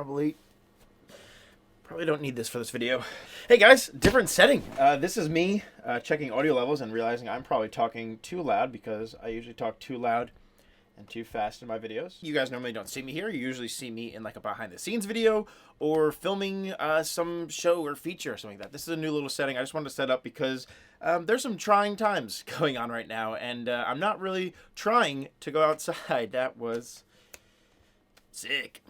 Probably don't need this for this video. Hey guys, different setting. This is me checking audio levels and realizing I'm probably talking too loud because I usually talk too loud and too fast in my videos. You guys normally don't see me here. You usually see me in like a behind the scenes video or filming some show or feature or something like that. This is a new little setting I just wanted to set up because there's some trying times going on right now, and I'm not really trying to go outside. That was sick.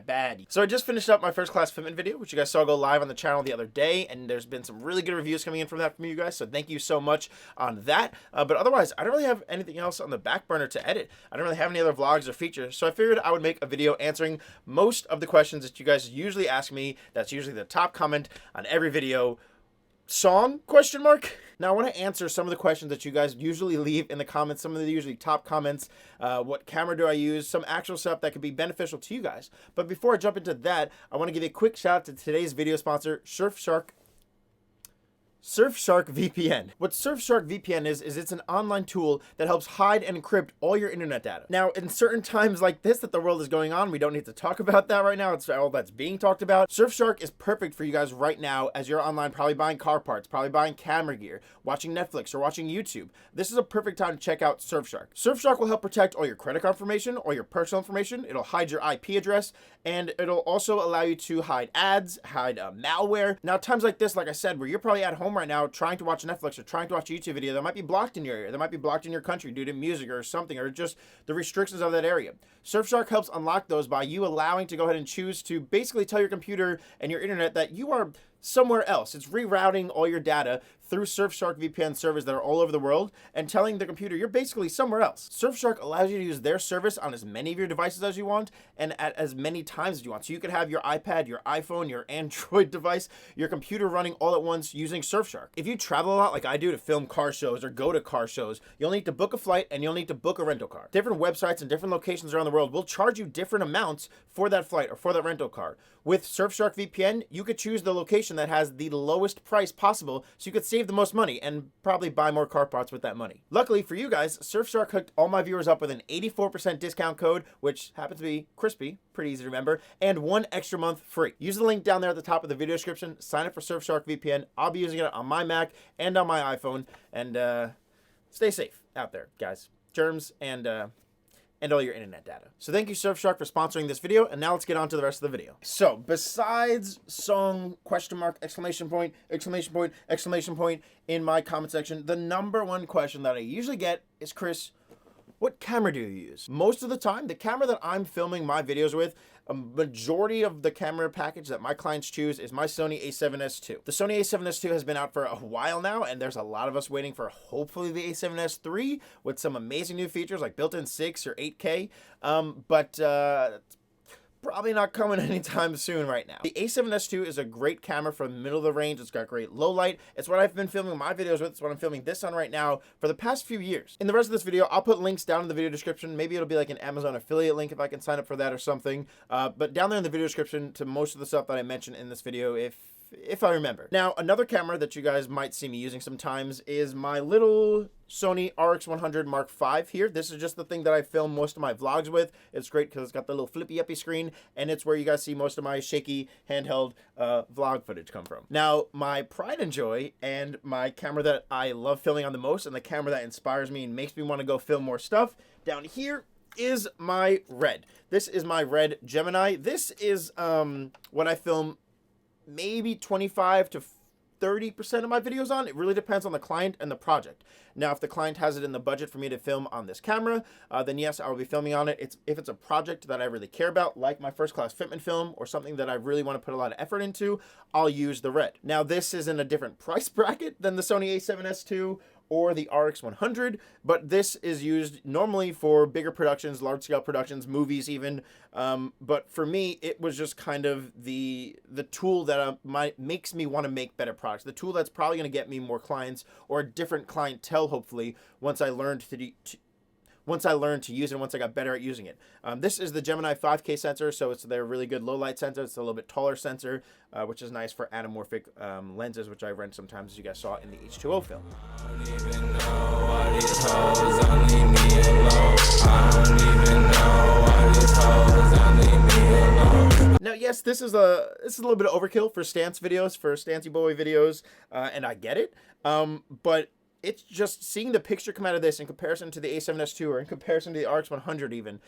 Bad. So I just finished up my first class fitment video, which you guys saw go live on the channel the other day, and there's been some really good reviews coming in from that from you guys, so thank you so much on that. But otherwise, I don't really have anything else on the back burner to edit. I don't really have any other vlogs or features, so I figured I would make a video answering most of the questions that you guys usually ask me. That's usually the top comment on every video. Song? Question mark. Now I want to answer some of the questions that you guys usually leave in the comments, some of the usually top comments. What camera do I use? Some actual stuff that could be beneficial to you guys. But before I jump into that, I want to give a quick shout out to today's video sponsor, Surfshark VPN. What Surfshark VPN is it's an online tool that helps hide and encrypt all your internet data. Now, in certain times like this that the world is going on, we don't need to talk about that right now. It's all that's being talked about. Surfshark is perfect for you guys right now as you're online, probably buying car parts, probably buying camera gear, watching Netflix or watching YouTube. This is a perfect time to check out Surfshark. Surfshark will help protect all your credit card information, all your personal information. It'll hide your IP address, and it'll also allow you to hide ads, hide malware. Now, times like this, like I said, where you're probably at home right now trying to watch Netflix or trying to watch a YouTube video that might be blocked in your area, that might be blocked in your country due to music or something, or just the restrictions of that area. Surfshark helps unlock those by you allowing to go ahead and choose to basically tell your computer and your internet that you are somewhere else. It's rerouting all your data through Surfshark VPN servers that are all over the world and telling the computer you're basically somewhere else. Surfshark allows you to use their service on as many of your devices as you want and at as many times as you want. So you could have your iPad, your iPhone, your Android device, your computer running all at once using Surfshark. If you travel a lot like I do to film car shows or go to car shows, you'll need to book a flight and you'll need to book a rental car. Different websites and different locations around the world will charge you different amounts for that flight or for that rental car. With Surfshark VPN, you could choose the location that has the lowest price possible so you could save the most money and probably buy more car parts with that money. Luckily for you guys, Surfshark hooked all my viewers up with an 84% discount code, which happens to be Krispy, pretty easy to remember, and 1 extra month free. Use the link down there at the top of the video description, sign up for Surfshark VPN. I'll be using it on my Mac and on my iPhone, and stay safe out there, guys. Germs and all your internet data. So thank you, Surfshark, for sponsoring this video, and now let's get on to the rest of the video. So besides song, question mark, exclamation point, exclamation point, exclamation point in my comment section, the number one question that I usually get is, Chris, what camera do you use? Most of the time, the camera that I'm filming my videos with, a majority of the camera package that my clients choose is my Sony a7S II. The Sony a7S II has been out for a while now, and there's a lot of us waiting for hopefully the a7S III with some amazing new features like built-in 6 or 8K, but probably not coming anytime soon right now. The a7S II is a great camera for the middle of the range. It's got great low light. It's what I've been filming my videos with. It's what I'm filming this on right now for the past few years. In the rest of this video, I'll put links down in the video description. Maybe it'll be like an Amazon affiliate link if I can sign up for that or something. But down there in the video description to most of the stuff that I mentioned in this video, if I remember. Now, another camera that you guys might see me using sometimes is my little Sony RX100 Mark V here. This is just the thing that I film most of my vlogs with. It's great because it's got the little flippy-uppy screen, and it's where you guys see most of my shaky handheld vlog footage come from. Now, my pride and joy and my camera that I love filming on the most and the camera that inspires me and makes me want to go film more stuff down here is my Red. This is my Red Gemini. This is what I film maybe 25 to 30% of my videos on. It really depends on the client and the project. Now, if the client has it in the budget for me to film on this camera, then yes, I will be filming on it. If it's a project that I really care about, like my first class fitment film or something that I really want to put a lot of effort into, I'll use the Red. Now, this is in a different price bracket than the Sony a7S II or the RX100, but this is used normally for bigger productions, large-scale productions, movies even. But for me, it was just kind of the tool that makes me want to make better products. The tool that's probably going to get me more clients or a different clientele, hopefully, once I learned to use it and once I got better at using it. This is the Gemini 5K sensor, so it's their really good low light sensor. It's a little bit taller sensor, which is nice for anamorphic lenses, which I rent sometimes, as you guys saw in the H2O film. I don't even know why these hoes only me alone. I don't even know why these hoes only me alone. Now, yes, this is a little bit of overkill for stance videos, for Stancy Boy videos, and I get it. But it's just seeing the picture come out of this in comparison to the A7S II or in comparison to the RX100 even.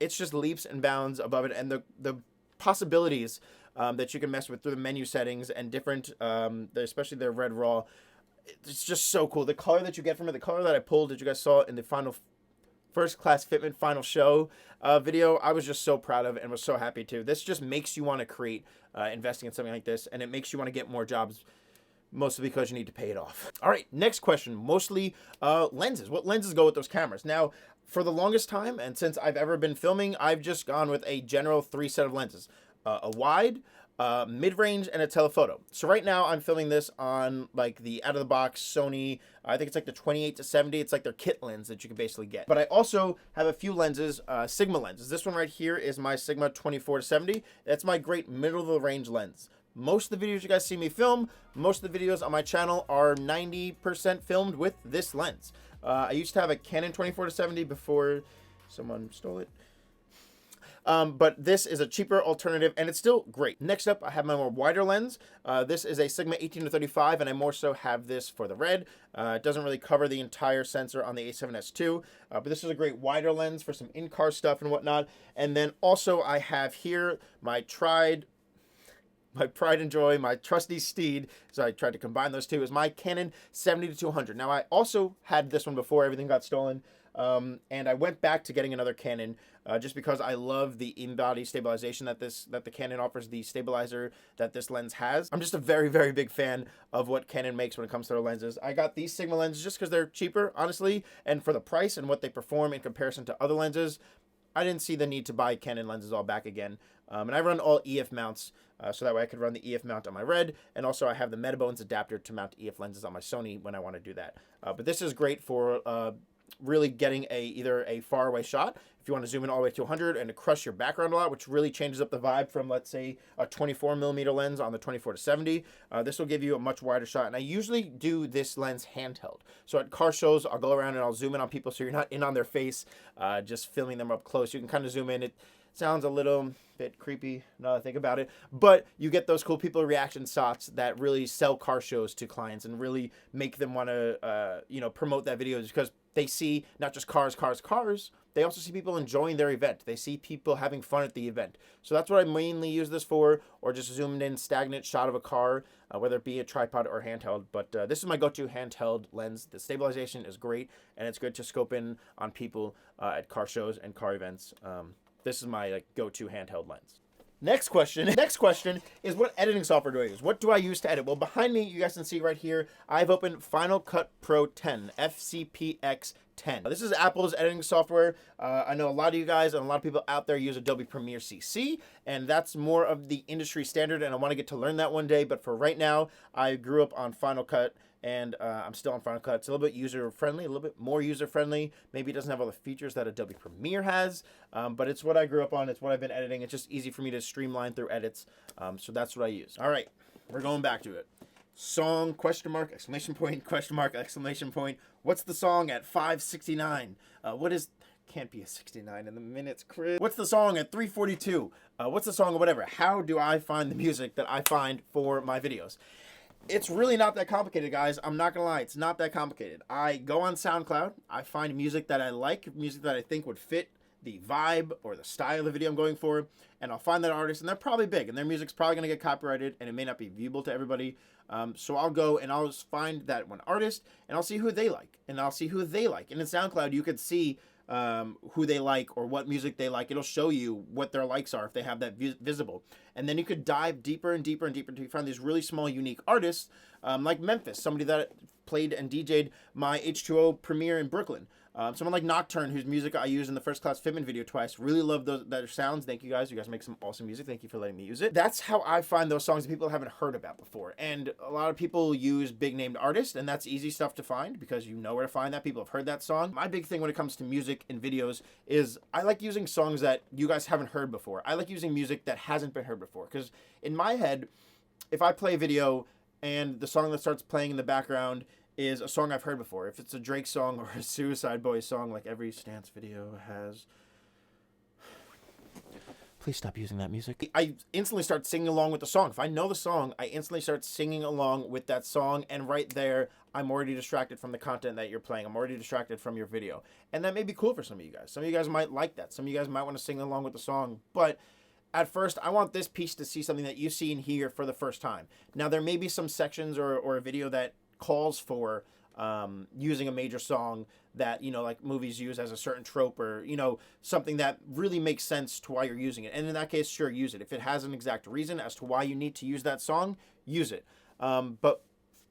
It's just leaps and bounds above it, and the possibilities that you can mess with through the menu settings and different, especially their red raw. It's just so cool. The color that you get from it, the color that I pulled that you guys saw in the final First Class Fitment final show video, I was just so proud of it and was so happy too. This just makes you want to create investing in something like this, and it makes you want to get more jobs, mostly because you need to pay it off. All right, next question, mostly lenses. What lenses go with those cameras? Now, for the longest time, and since I've ever been filming, I've just gone with a general 3 set of lenses. A wide, mid-range, and a telephoto. So right now I'm filming this on like the out-of-the-box Sony, I think it's like the 28-70. It's like their kit lens that you can basically get. But I also have a few lenses, Sigma lenses. This one right here is my Sigma 24-70. That's my great middle-of-the-range lens. Most of the videos you guys see me film, most of the videos on my channel are 90% filmed with this lens. I used to have a Canon 24-70 before someone stole it. But this is a cheaper alternative, and it's still great. Next up, I have my more wider lens. This is a Sigma 18-35, and I more so have this for the red. It doesn't really cover the entire sensor on the A7S II, but this is a great wider lens for some in-car stuff and whatnot. And then also I have here my pride and joy, my trusty steed, so I tried to combine those two, is my Canon 70-200. Now, I also had this one before everything got stolen, and I went back to getting another Canon just because I love the in-body stabilization that the Canon offers, the stabilizer that this lens has. I'm just a very, very big fan of what Canon makes when it comes to their lenses. I got these Sigma lenses just because they're cheaper, honestly, and for the price and what they perform in comparison to other lenses, I didn't see the need to buy Canon lenses all back again. And I run all EF mounts, so that way I could run the EF mount on my Red, and also I have the Metabones adapter to mount EF lenses on my Sony when I want to do that. But this is great for really getting either a far away shot, if you want to zoom in all the way to 100 and to crush your background a lot, which really changes up the vibe from, let's say, a 24mm lens on the 24-70. This will give you a much wider shot, and I usually do this lens handheld. So at car shows, I'll go around and I'll zoom in on people so you're not in on their face, just filming them up close. You can kind of zoom in. It sounds a little bit creepy now that I think about it, but you get those cool people reaction shots that really sell car shows to clients and really make them want to, promote that video, because they see not just cars, they also see people enjoying their event. They see people having fun at the event. So that's what I mainly use this for, or just zoomed in stagnant shot of a car, whether it be a tripod or handheld. But this is my go-to handheld lens. The stabilization is great, and it's good to scope in on people at car shows and car events. This is my go-to handheld lens. Next question is, what editing software do I use? What do I use to edit? Well, behind me, you guys can see right here, I've opened Final Cut Pro 10, FCPX 10. This is Apple's editing software. I know a lot of you guys and a lot of people out there use Adobe Premiere CC, and that's more of the industry standard, and I want to get to learn that one day, but for right now, I grew up on Final Cut, and I'm still on Final Cut. It's a little bit user-friendly, a little bit more user-friendly. Maybe it doesn't have all the features that Adobe Premiere has, but it's what I grew up on. It's what I've been editing. It's just easy for me to streamline through edits, so that's what I use. All right, we're going back to it. Song, question mark, exclamation point, question mark, exclamation point. What's the song at 5:69? Can't be a 69 in the minutes, Chris. What's the song at 3:42? What's the song or whatever? How do I find the music that I find for my videos? It's really not that complicated, guys. I'm not gonna lie, it's not that complicated. I go on SoundCloud, I find music that I like, music that I think would fit the vibe or the style of the video I'm going for, and I'll find that artist, and they're probably big, and their music's probably gonna get copyrighted, and it may not be viewable to everybody. So I'll go and I'll just find that one artist, and I'll see who they like, and I'll see who they like. And in SoundCloud, you could see who they like or what music they like. It'll show you what their likes are if they have that visible. And then you could dive deeper and deeper and deeper until you find these really small, unique artists, like Memphis, somebody that played and DJ'd my H2O premiere in Brooklyn. Someone like Nocturne, whose music I used in the First Class Fitment video twice. Really love their sounds. Thank you guys. You guys make some awesome music. Thank you for letting me use it. That's how I find those songs that people haven't heard about before. And a lot of people use big named artists, and that's easy stuff to find because you know where to find that. People have heard that song. My big thing when it comes to music and videos is I like using songs that you guys haven't heard before. I like using music that hasn't been heard before, because in my head, if I play a video and the song that starts playing in the background is a song I've heard before, if it's a Drake song or a Suicide Boys song, like every Stance video has, Please stop using that music. I instantly start singing along with the song. If I know the song, I instantly start singing along with that song, and right there, I'm already distracted from the content that you're playing. I'm already distracted from your video. And that may be cool for some of you guys. Some of you guys might like that. Some of you guys might want to sing along with the song. But at first, I want this piece to see something that you see and hear for the first time. Now, there may be some sections or a video that calls for using a major song that, like movies use as a certain trope, or, something that really makes sense to why you're using it. And in that case, sure, use it. If it has an exact reason as to why you need to use that song, use it. But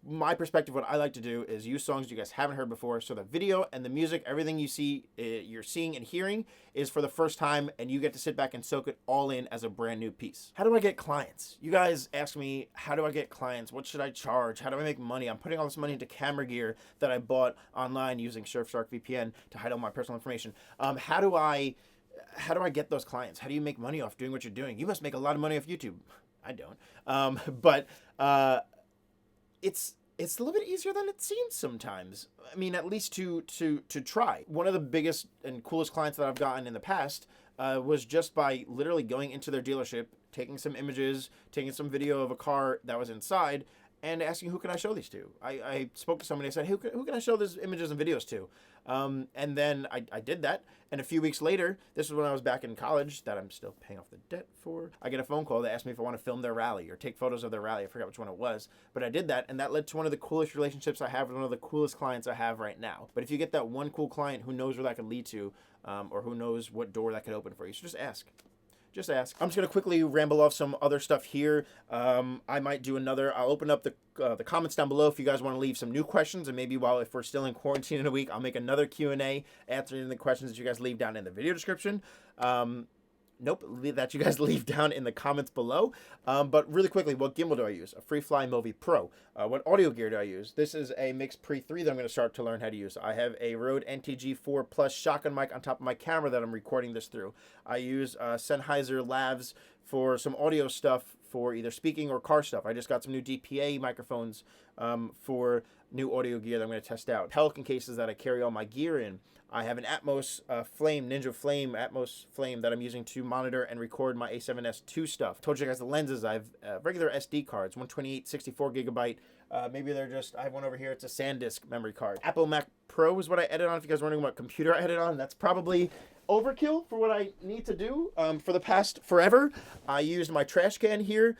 my perspective, what I like to do is use songs you guys haven't heard before, so the video and the music, everything you see, you're seeing and hearing is for the first time, and you get to sit back and soak it all in as a brand new piece. How do I get clients? You guys ask me, how do I get clients? What should I charge? How do I make money? I'm putting all this money into camera gear that I bought online using Surfshark VPN to hide all my personal information. How do I get those clients? How do you make money off doing what you're doing? You must make a lot of money off YouTube. I don't. But it's a little bit easier than it seems sometimes. I mean, at least to try. One of the biggest and coolest clients that I've gotten in the past was just by literally going into their dealership, taking some images, taking some video of a car that was inside, and asking, who can I show these to? I spoke to somebody, I said, who can I show these images and videos to? And then I did that. And a few weeks later, this was when I was back in college that I'm still paying off the debt for. I get a phone call that asked me if I want to film their rally or take photos of their rally. I forgot which one it was, but I did that. And that led to one of the coolest relationships I have with one of the coolest clients I have right now. But if you get that one cool client, who knows where that could lead to, or who knows what door that could open for you. So just ask. Just ask. I'm just going to quickly ramble off some other stuff here. I might do another. I'll open up the comments down below if you guys want to leave some new questions, and maybe if we're still in quarantine in a week, I'll make another Q&A answering the questions that you guys leave down in the video description. That you guys leave down in the comments below. But really quickly, what gimbal do I use? A FreeFly Movi Pro. What audio gear do I use? This is a Mix Pre 3 that I'm going to start to learn how to use. I have a Rode NTG 4 Plus shotgun mic on top of my camera that I'm recording this through. I use Sennheiser Lavs for some audio stuff for either speaking or car stuff. I just got some new DPA microphones for new audio gear that I'm going to test out. Pelican cases that I carry all my gear in. I have an Atmos Ninja Flame Atmos Flame that I'm using to monitor and record my A7S II stuff. Told you guys the lenses. I have regular SD cards, 128, 64 gigabyte. Maybe they're just, I have one over here. It's a SanDisk memory card. Apple Mac Pro is what I edit on. If you guys are wondering what computer I edit on, that's probably overkill for what I need to do. For the past forever, I used my trash can here.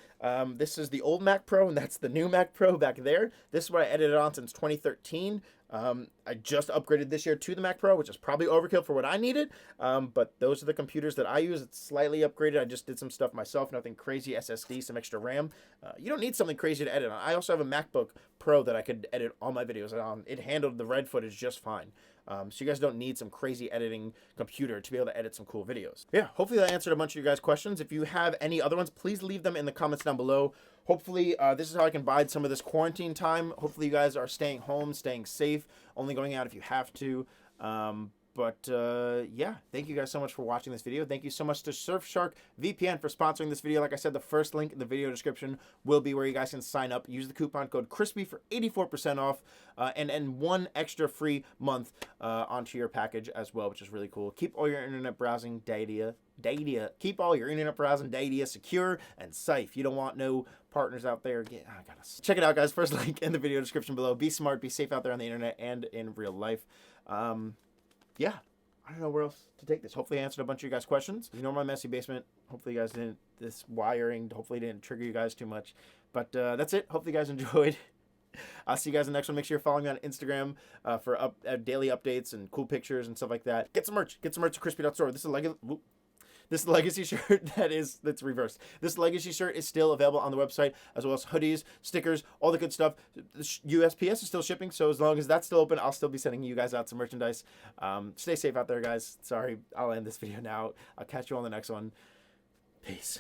This is the old Mac Pro, and that's the new Mac Pro back there. This is what I edited on since 2013. I just upgraded this year to the Mac Pro, which is probably overkill for what I needed. But those are the computers that I use. It's slightly upgraded. I just did some stuff myself, nothing crazy, SSD, some extra RAM. You don't need something crazy to edit on. I also have a MacBook Pro that I could edit all my videos on. It handled the red footage just fine. So you guys don't need some crazy editing computer to be able to edit some cool videos. Yeah, hopefully that answered a bunch of you guys' questions. If you have any other ones, please leave them in the comments down below. Hopefully, this is how I can bide some of this quarantine time. Hopefully you guys are staying home, staying safe, only going out if you have to. Yeah, thank you guys so much for watching this video. Thank you so much to Surfshark VPN for sponsoring this video. Like I said, the first link in the video description will be where you guys can sign up. Use the coupon code Krispy for 84% off and one extra free month onto your package as well, which is really cool. Keep all your internet browsing data secure and safe. You don't want no partners out there. Check it out, guys. First link in the video description below. Be smart, be safe out there on the internet and in real life. Yeah, I don't know where else to take this. Hopefully I answered a bunch of you guys' questions. You know my messy basement. Hopefully you guys this wiring hopefully didn't trigger you guys too much. But that's it. Hopefully you guys enjoyed. I'll see you guys in the next one. Make sure you're following me on Instagram for daily updates and cool pictures and stuff like that. Get some merch. Get some merch at Krispy.store. This legacy shirt that's reversed. This legacy shirt is still available on the website, as well as hoodies, stickers, all the good stuff. The USPS is still shipping, so as long as that's still open, I'll still be sending you guys out some merchandise. Stay safe out there, guys. Sorry, I'll end this video now. I'll catch you on the next one. Peace.